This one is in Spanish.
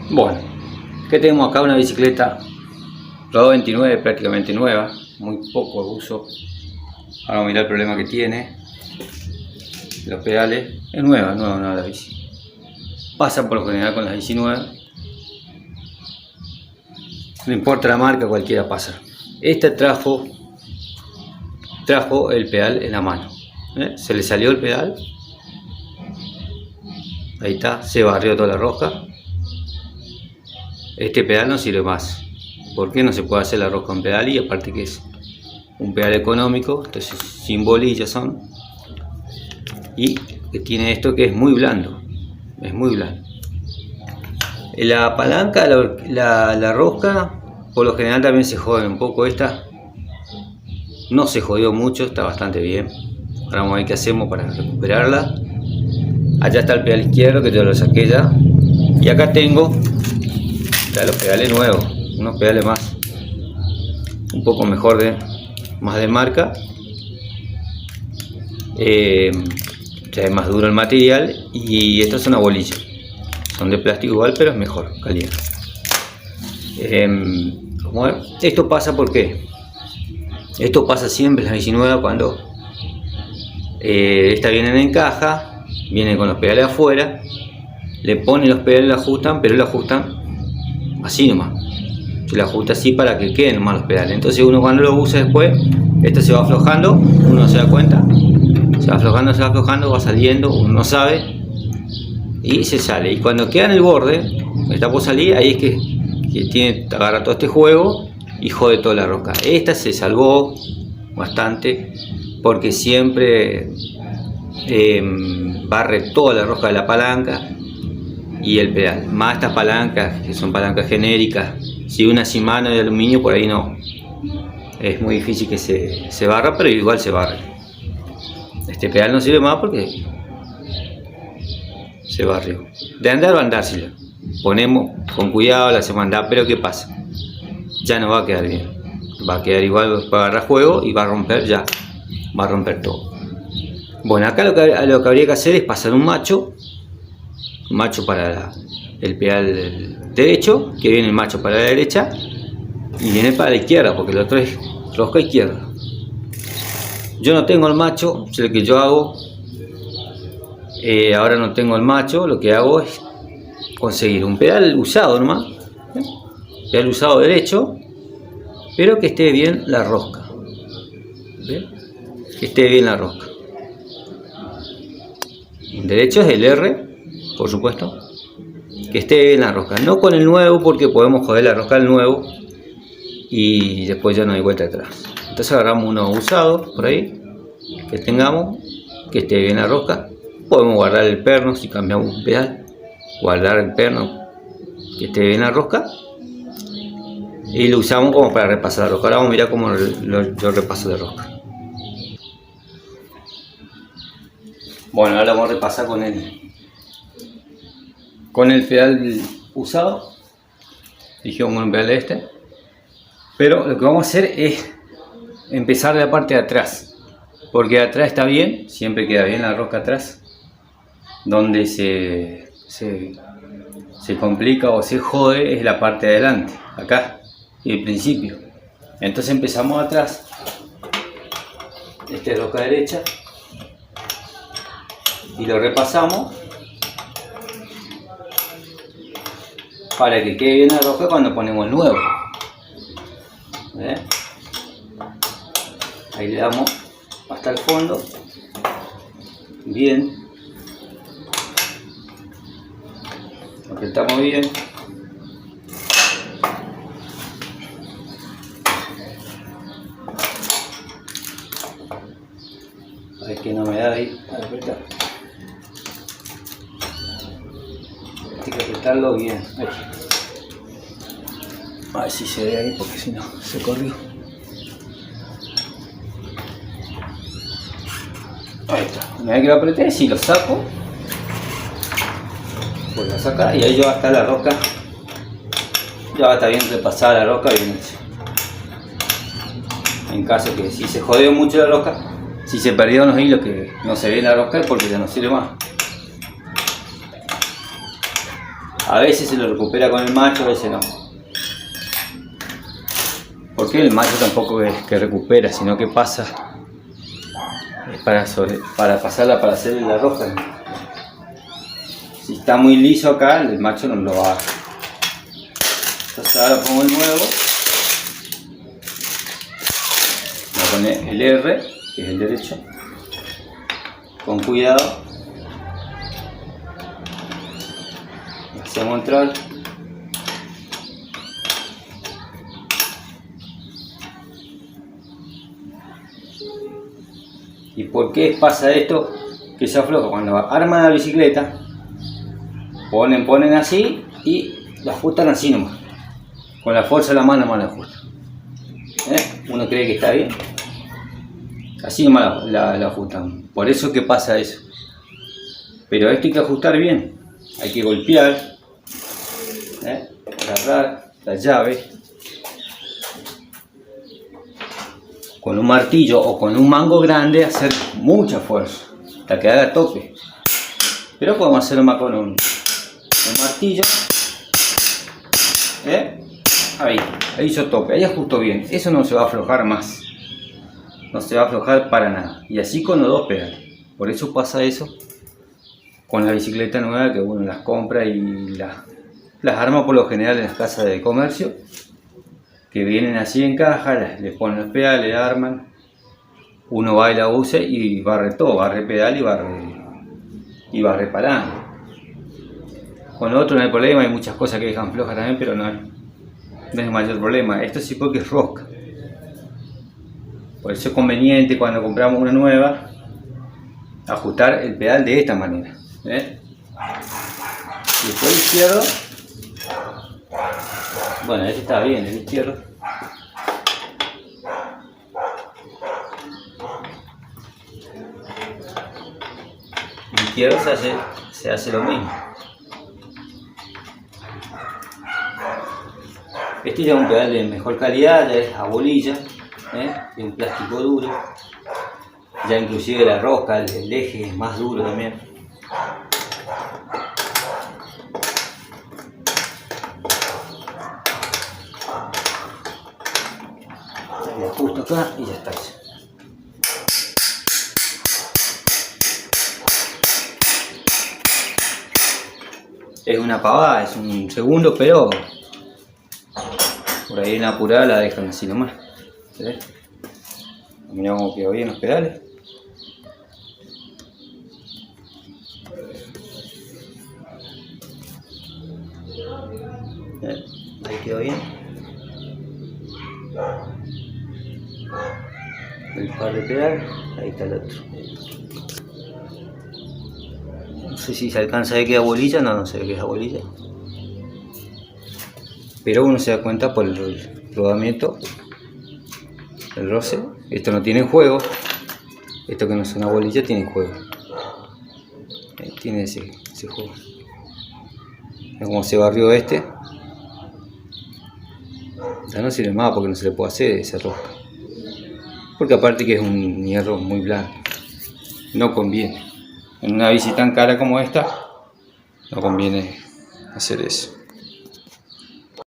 Bueno, ¿qué tenemos acá? Una bicicleta Rodó 29, prácticamente nueva, muy poco uso. Ahora vamos a mirar el problema que tiene. Los pedales, es nueva la bici. Pasa por lo general con las bici nuevas. No importa la marca, cualquiera pasa. Esta trajo el pedal en la mano. Se le salió el pedal. Ahí está, se barrió toda la rosca. Este pedal no sirve más. ¿Por qué no se puede hacer la rosca en pedal? Y aparte que es un pedal económico, entonces sin bolillas son. Y que tiene esto que es muy blando. Es muy blando. La palanca, la rosca, por lo general también se jode un poco. Esta no se jodió mucho, está bastante bien. Ahora vamos a ver qué hacemos para recuperarla. Allá está el pedal izquierdo que yo lo saqué ya. Y acá tengo los pedales nuevos, unos pedales más, un poco mejor más de marca. Ya es más duro el material y esta es una bolilla. Son de plástico igual, pero es mejor calidad. Esto pasa porque esto pasa siempre en la bici nueva cuando esta viene en caja, viene con los pedales afuera, le ponen los pedales, lo ajustan, pero lo ajustan así nomás. Se lo ajusta así para que queden nomás los pedales. Entonces uno cuando lo usa después, esto se va aflojando, uno no se da cuenta, se va aflojando, va saliendo, uno no sabe y se sale. Y cuando queda en el borde, está por salir, ahí es que agarra todo este juego y jode toda la rosca. Esta se salvó bastante porque siempre barre toda la rosca de la palanca y el pedal, más estas palancas que son palancas genéricas. Si una sin mano de aluminio, por ahí no, es muy difícil que se barra, pero igual se barre. Este pedal no sirve más porque se barrió. De andar va a andárselo, ponemos con cuidado, la hacemos andar, pero ¿qué pasa? Ya no va a quedar bien, va a quedar igual para agarrar juego y va a romper va a romper todo. Bueno, acá lo que habría que hacer es pasar un macho para el pedal derecho, que viene el macho para la derecha y viene para la izquierda, porque el otro es rosca izquierda. Yo no tengo el macho, lo que yo hago, ahora no tengo el macho, lo que hago es conseguir un pedal usado nomás, pedal usado derecho, pero que esté bien la rosca. ¿Ve? Que esté bien la rosca. El derecho es el R, por supuesto, que esté bien la rosca, no con el nuevo porque podemos joder la rosca al nuevo y después ya no hay vuelta atrás. Entonces agarramos uno usado por ahí, que tengamos, que esté bien la rosca. Podemos guardar el perno si cambiamos un pedal, guardar el perno que esté bien la rosca y lo usamos como para repasar la rosca. Ahora vamos a mirar cómo yo repaso la rosca. Bueno, ahora vamos a repasar con el pedal usado. Dijimos un pedal este, pero lo que vamos a hacer es empezar de la parte de atrás, porque de atrás está bien, siempre queda bien la rosca atrás. Donde se complica o se jode es la parte de adelante, acá, y el principio. Entonces empezamos atrás. Esta es rosca derecha y lo repasamos para que quede bien la rosca cuando ponemos el nuevo. Ahí le damos hasta el fondo, bien, apretamos bien, a ver que no me da ahí para apretar. Hay que apretarlo bien. Ahí. A ver si se ve ahí porque si no se corrió. Ahí está. Una vez que lo apreté, si lo saco, pues lo saca y ahí ya va a estar la rosca. Ya va a estar bien repasada la rosca, bien hecha. En caso que si se jodió mucho la rosca, si se perdieron los hilos que no se ve en la rosca es porque ya no sirve más. A veces se lo recupera con el macho, a veces no. Porque el macho tampoco es que recupera, sino que pasa para pasarla para hacer la roja. Si está muy liso acá, el macho no lo va a... Entonces ahora pongo el nuevo. Voy a poner el R, que es el derecho. Con cuidado. Hacemos entrar. ¿Y por qué pasa esto? Que se afloja cuando arman la bicicleta. Ponen así y la ajustan así nomás. Con la fuerza de la mano nomás la ajustan. Uno cree que está bien. Así nomás la ajustan. Por eso que pasa eso. Pero esto hay que ajustar bien. Hay que golpear. Agarrar la llave. Con un martillo o con un mango grande hacer mucha fuerza. Hasta que haga tope. Pero podemos hacerlo más con un martillo. Ahí hizo tope, ahí ajustó bien. Eso no se va a aflojar más. No se va a aflojar para nada. Y así con los dos pedales. Por eso pasa eso con la bicicleta nueva, que uno las compra y las arma por lo general en las casas de comercio, que vienen así en caja, les ponen los pedales, le arman. Uno va y la usa y barre todo, barre pedal y barre palanca. Con lo otro no hay problema, hay muchas cosas que dejan flojas también, pero no es mayor problema. Esto sí porque es rosca. Por eso es conveniente cuando compramos una nueva ajustar el pedal de esta manera. Y después el izquierdo, bueno, este está bien, el izquierdo. El izquierdo se hace lo mismo. Este ya es un pedal de mejor calidad, ya es a bolilla, de un plástico duro. Ya inclusive la rosca, el eje es más duro también. Le ajusto acá y ya está. Es una pavada, es un segundo, pero por ahí en apurada la dejan así nomás. Mirá cómo quedó bien los pedales. Ahí quedó bien. El par de pedal, ahí está el otro. No sé si se alcanza a ver que es bolilla, no se ve que es bolilla. Pero uno se da cuenta por el rodamiento, el roce. Esto no tiene juego. Esto que no es una bolilla tiene juego. Tiene ese juego. Es como se barrió este. Ya no sirve más porque no se le puede hacer esa rosca. Porque aparte que es un hierro muy blando. No conviene. En una bici tan cara como esta, no conviene hacer eso.